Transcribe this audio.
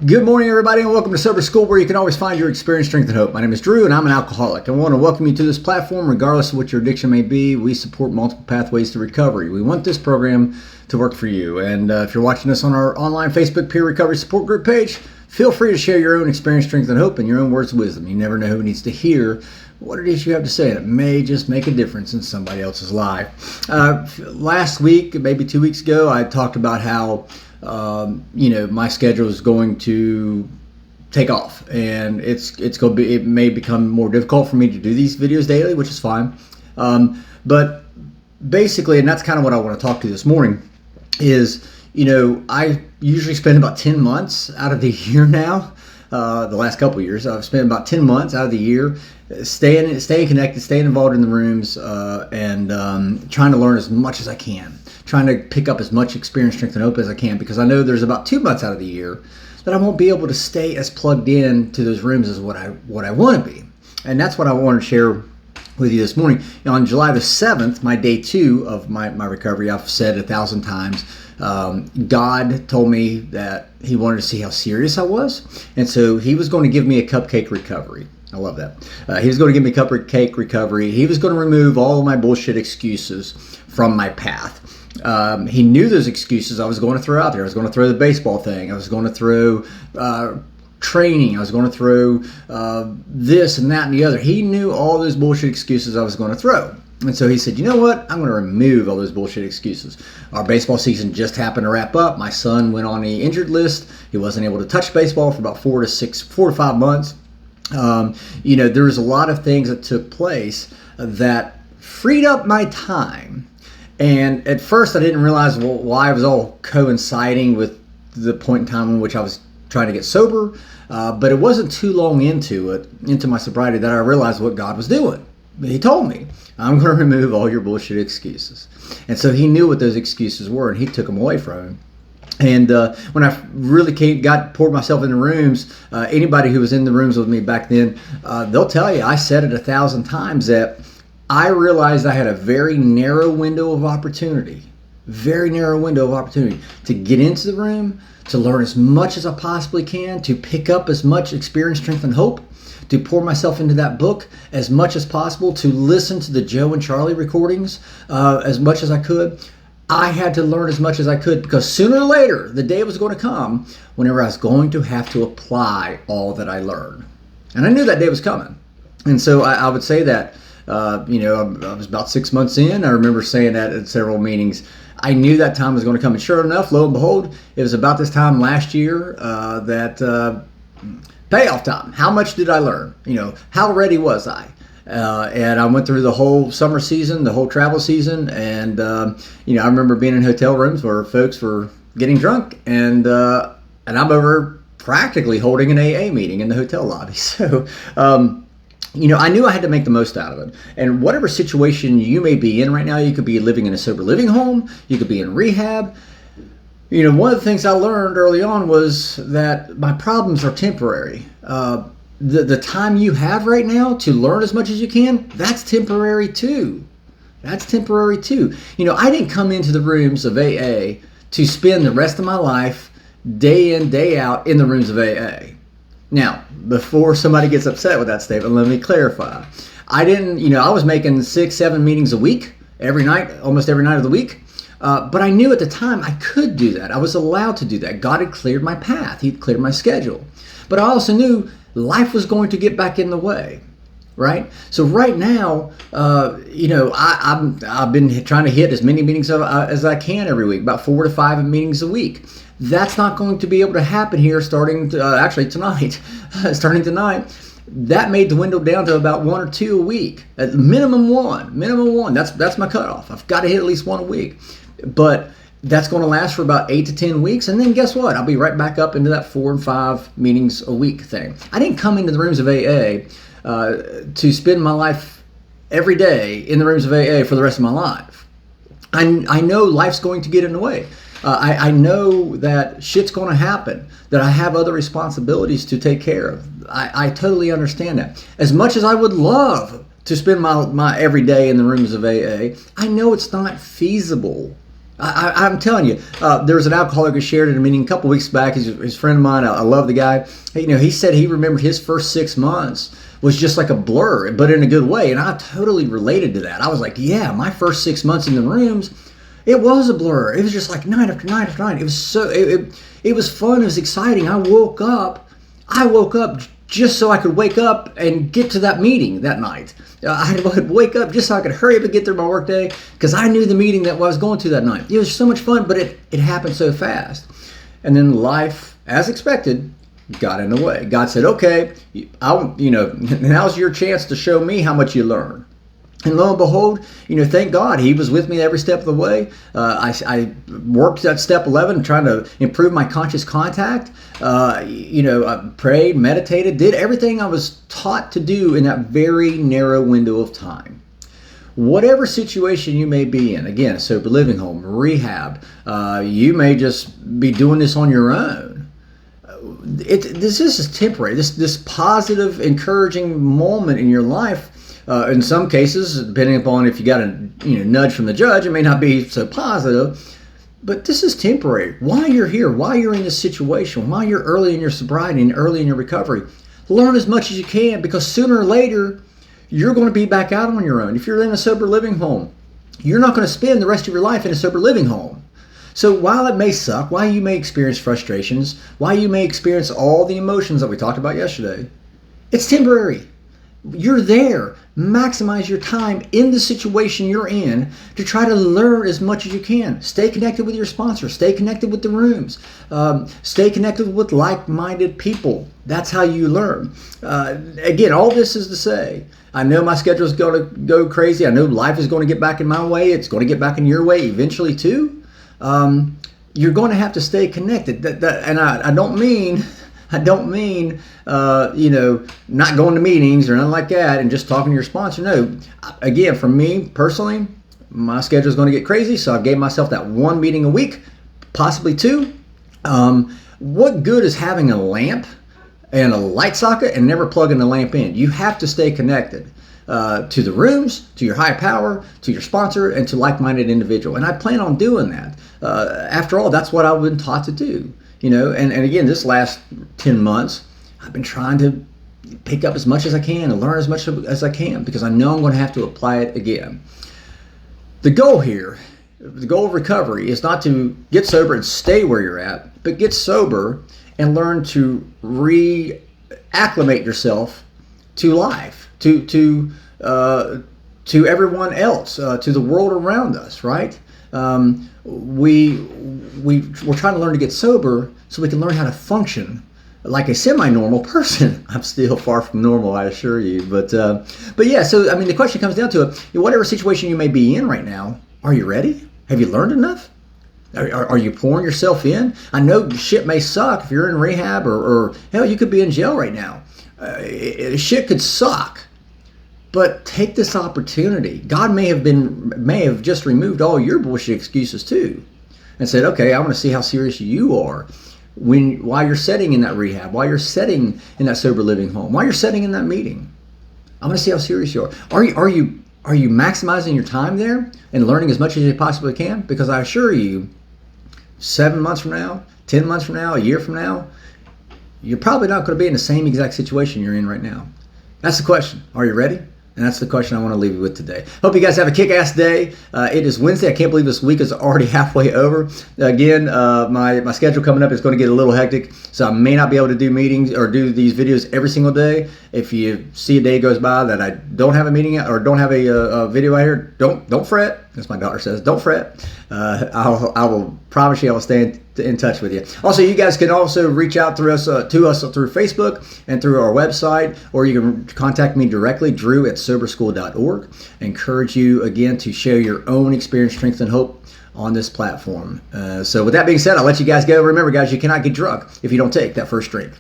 Good morning, everybody, and welcome to Sober School, where you can always find your experience, strength, and hope. My name is Drew, and I'm an alcoholic. I want to welcome you to this platform. Regardless of what your addiction may be, we support multiple pathways to recovery. We want this program to work for you. And if you're watching us on our online Facebook peer recovery support group page, feel free to share your own experience, strength, and hope, and your own words of wisdom. You never know who needs to hear what it is you have to say, and it may just make a difference in somebody else's life. Last week, maybe 2 weeks ago, I talked about how my schedule is going to take off, and it may become more difficult for me to do these videos daily, which is fine. But basically, and that's kind of what I want to talk to this morning, is, I usually spend about 10 months out of the year now. The last couple of years, I've spent about 10 months out of the year staying connected, staying involved in the rooms, and trying to learn as much as I can, trying to pick up as much experience, strength, and hope as I can, because I know there's about 2 months out of the year that I won't be able to stay as plugged in to those rooms as what I want to be. And that's what I want to share with you this morning. On July the 7th, my day 2 of my recovery, I've said 1,000 times, God told me that he wanted to see how serious I was. And so he was going to give me a cupcake recovery. I love that. He was going to give me a cupcake recovery. He was going to remove all of my bullshit excuses from my path. He knew those excuses I was going to throw out there. I was going to throw the baseball thing. I was going to throw training. I was going to throw this and that and the other. He knew all those bullshit excuses I was going to throw. And so he said, you know what? I'm going to remove all those bullshit excuses. Our baseball season just happened to wrap up. My son went on the injured list. He wasn't able to touch baseball for about 4 to 5 months. There was a lot of things that took place that freed up my time. And at first I didn't realize why it was all coinciding with the point in time in which I was trying to get sober. But it wasn't too long into my sobriety, that I realized what God was doing. He told me, I'm going to remove all your bullshit excuses. And so he knew what those excuses were, and he took them away from him. And when I really poured myself in the rooms, anybody who was in the rooms with me back then, they'll tell you, I said it 1,000 times, that I realized I had a very narrow window of opportunity to get into the room, to learn as much as I possibly can, to pick up as much experience, strength, and hope, to pour myself into that book as much as possible, to listen to the Joe and Charlie recordings as much as I could. I had to learn as much as I could, because sooner or later, the day was going to come whenever I was going to have to apply all that I learned. And I knew that day was coming. And so I would say that, I was about 6 months in. I remember saying that at several meetings. I knew that time was going to come. And sure enough, lo and behold, it was about this time last year that payoff time. How much did I learn? How ready was I? And I went through the whole summer season, the whole travel season, and I remember being in hotel rooms where folks were getting drunk, and I'm over practically holding an AA meeting in the hotel lobby. So, I knew I had to make the most out of it. And whatever situation you may be in right now, you could be living in a sober living home, you could be in rehab. One of the things I learned early on was that my problems are temporary. The time you have right now to learn as much as you can, that's temporary too. I didn't come into the rooms of AA to spend the rest of my life day in, day out in the rooms of AA. Now, before somebody gets upset with that statement, let me clarify. I was making 6-7 meetings a week, every night, almost every night of the week. But I knew at the time I could do that. I was allowed to do that. God had cleared my path. He'd cleared my schedule. But I also knew life was going to get back in the way, right? So right now, I've been trying to hit as many meetings as I can every week, about 4 to 5 meetings a week. That's not going to be able to happen here starting tonight. Starting tonight. That may dwindle down to about 1 or 2 a week. At minimum one. That's my cutoff. I've got to hit at least 1 a week. But that's going to last for about 8 to 10 weeks. And then guess what? I'll be right back up into that 4 and 5 meetings a week thing. I didn't come into the rooms of AA to spend my life every day in the rooms of AA for the rest of my life. I know life's going to get in the way. I know that shit's going to happen, that I have other responsibilities to take care of. I totally understand that. As much as I would love to spend my every day in the rooms of AA, I know it's not feasible I'm telling you, there was an alcoholic who shared at a meeting a couple weeks back. He's a friend of mine. I love the guy. He said he remembered his first 6 months was just like a blur, but in a good way. And I totally related to that. I was like, yeah, my first 6 months in the rooms, it was a blur. It was just like night after night after night. It was it was fun. It was exciting. I woke up just so I could wake up and get to that meeting that night. I would wake up just so I could hurry up and get through my workday because I knew the meeting that I was going to that night. It was so much fun, but it happened so fast. And then life, as expected, got in the way. God said, okay, now's your chance to show me how much you learn. And lo and behold, thank God he was with me every step of the way. I worked at step 11, trying to improve my conscious contact. I prayed, meditated, did everything I was taught to do in that very narrow window of time. Whatever situation you may be in, again, sober living home, rehab, you may just be doing this on your own. This is temporary. This positive, encouraging moment in your life. In some cases, depending upon if you got a nudge from the judge, it may not be so positive, but this is temporary. While you're here, while you're in this situation, while you're early in your sobriety and early in your recovery, learn as much as you can, because sooner or later, you're going to be back out on your own. If you're in a sober living home, you're not going to spend the rest of your life in a sober living home. So while it may suck, while you may experience frustrations, while you may experience all the emotions that we talked about yesterday, it's temporary. You're there. Maximize your time in the situation you're in to try to learn as much as you can. Stay connected with your sponsor. Stay connected with the rooms. Stay connected with like-minded people. That's how you learn. Again, all this is to say, I know my schedule is going to go crazy. I know life is going to get back in my way. It's going to get back in your way eventually too. You're going to have to stay connected. And I don't mean not going to meetings or nothing like that and just talking to your sponsor. No, again, for me personally, my schedule is going to get crazy, so I gave myself that one meeting a week, possibly two. What good is having a lamp and a light socket and never plugging the lamp in? You have to stay connected to the rooms, to your high power, to your sponsor, and to like-minded individual. And I plan on doing that. After all, that's what I've been taught to do. And again, this last 10 months, I've been trying to pick up as much as I can and learn as much as I can, because I know I'm going to have to apply it again. The goal here, the goal of recovery, is not to get sober and stay where you're at, but get sober and learn to reacclimate yourself to life, to everyone else, to the world around us, right? We're trying to learn to get sober so we can learn how to function like a semi-normal person. I'm still far from normal, I assure you. But yeah, so I mean, the question comes down to it. Whatever situation you may be in right now, are you ready? Have you learned enough? Are you pouring yourself in? I know shit may suck if you're in rehab, or hell, you could be in jail right now. Shit could suck. But take this opportunity. God may have just removed all your bullshit excuses too, and said, okay, I want to see how serious you are while you're sitting in that rehab, while you're sitting in that sober living home, while you're sitting in that meeting. I want to see how serious you are. Are you maximizing your time there and learning as much as you possibly can? Because I assure you, 7 months from now, 10 months from now, a year from now, you're probably not going to be in the same exact situation you're in right now. That's the question. Are you ready? And that's the question I want to leave you with today. Hope you guys have a kick-ass day. It is Wednesday. I can't believe this week is already halfway over. Again, my schedule coming up is going to get a little hectic, so I may not be able to do meetings or do these videos every single day. If you see a day goes by that I don't have a meeting or don't have a video out here, don't fret. As my daughter says, don't fret. I will promise you I will stay in touch with you. Also, you guys can also reach out to us through Facebook and through our website, or you can contact me directly, drew@soberschool.org. I encourage you again to share your own experience, strength, and hope on this platform. So with that being said, I'll let you guys go. Remember, guys, you cannot get drunk if you don't take that first drink.